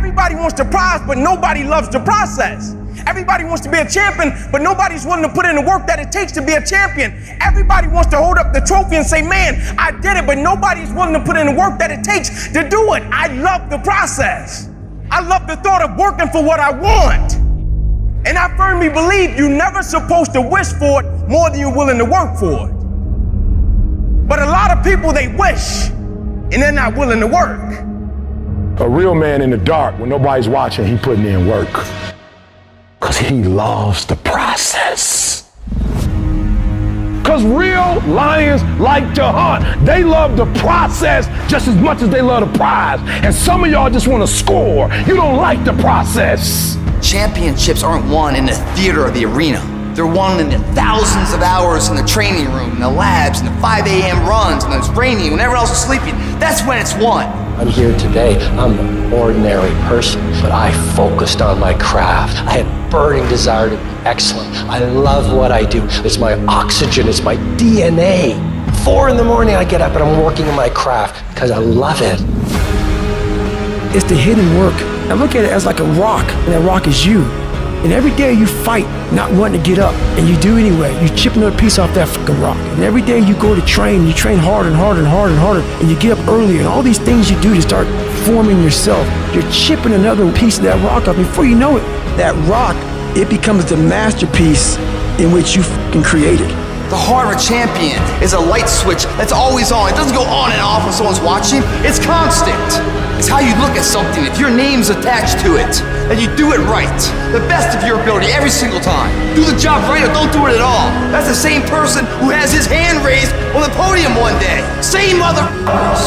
Everybody wants the prize, but nobody loves the process. Everybody wants to be a champion, but nobody's willing to put in the work that it takes to be a champion. Everybody wants to hold up the trophy and say, man, I did it, but nobody's willing to put in the work that it takes to do it. I love the process. I love the thought of working for what I want. And I firmly believe you're never supposed to wish for it more than you're willing to work for it. But a lot of people, they wish, and they're not willing to work. A real man in the dark, when nobody's watching, he putting in work. Because he loves the process. Because real lions like to hunt. They love the process just as much as they love the prize. And some of y'all just want to score. You don't like the process. Championships aren't won in the theater or the arena. They're won in the thousands of hours in the training room, in the labs, in the 5 a.m. runs, when it's raining, when everyone else is sleeping. That's when it's won. I'm here today. I'm an ordinary person, but I focused on my craft. I had burning desire to be excellent. I love what I do. It's my oxygen. It's my DNA. 4 in the morning I get up and I'm working on my craft because I love it. It's the hidden work. I look at it as like a rock, and that rock is you. And every day you fight not wanting to get up, and you do anyway. You chip another piece off that fucking rock. And every day you go to train, you train harder and harder and harder and harder, and you get up earlier, and all these things you do to start forming yourself. You're chipping another piece of that rock up. Before you know it, that rock, it becomes the masterpiece in which you fucking created. The heart of a champion is a light switch that's always on. It doesn't go on and off when someone's watching. It's constant. It's how you look at something. If your name's attached to it, then you do it right. The best of your ability every single time. Do the job right or don't do it at all. That's the same person who has his hand raised on the podium one day. Same motherfuckers.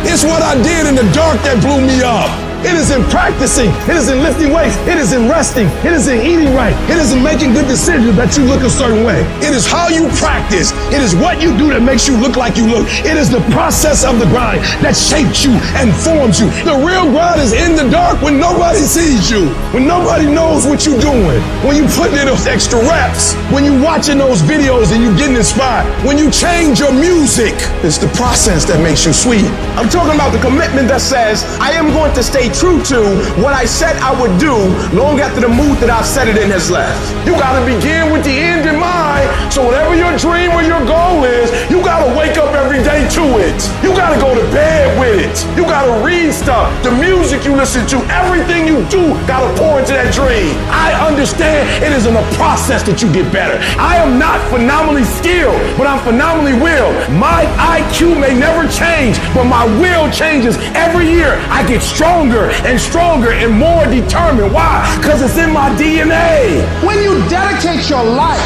It's what I did in the dark that blew me up. It is in practicing. It is in lifting weights. It is in resting. It is in eating right. It is in making good decisions that you look a certain way. It is how you practice. It is what you do that makes you look like you look. It is the process of the grind that shapes you and forms you. The real grind is in the dark when nobody sees you, when nobody knows what you're doing, when you putting in those extra reps, when you watching those videos and you getting inspired, when you change your music. It's the process that makes you sweet. I'm talking about the commitment that says, I am going to stay true to what I said I would do long after the mood that I've set it in has left. You gotta begin with the end in mind, so whatever your dream or your goal is, you gotta wake up every day to it. You gotta go to bed with it. You gotta read stuff. The music you listen to, everything you do gotta pour into that dream. I understand it is in a process that you get better. I am not phenomenally skilled, but I'm phenomenally willed. My IQ may never change, but my will changes every year. I get stronger and stronger and more determined. Why? Because it's in my DNA. When you dedicate your life,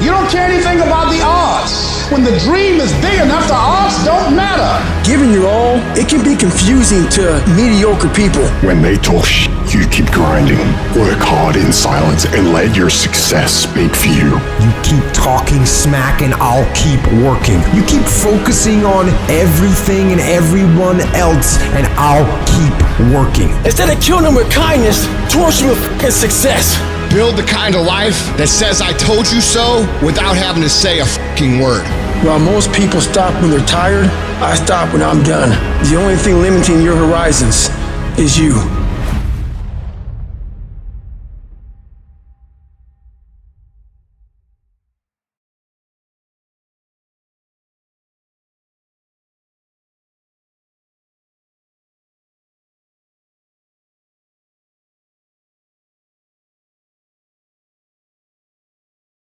you don't care anything about the odds. When the dream is big enough, the odds don't matter. Giving your all, it can be confusing to mediocre people. When they talk shit, you keep grinding. Work hard in silence and let your success speak for you. You keep talking smack and I'll keep working. You keep focusing on everything and everyone else and I'll keep working. Instead of killing them with kindness, torch them with fucking success. Build the kind of life that says I told you so without having to say a fucking word. While most people stop when they're tired, I stop when I'm done. The only thing limiting your horizons is you.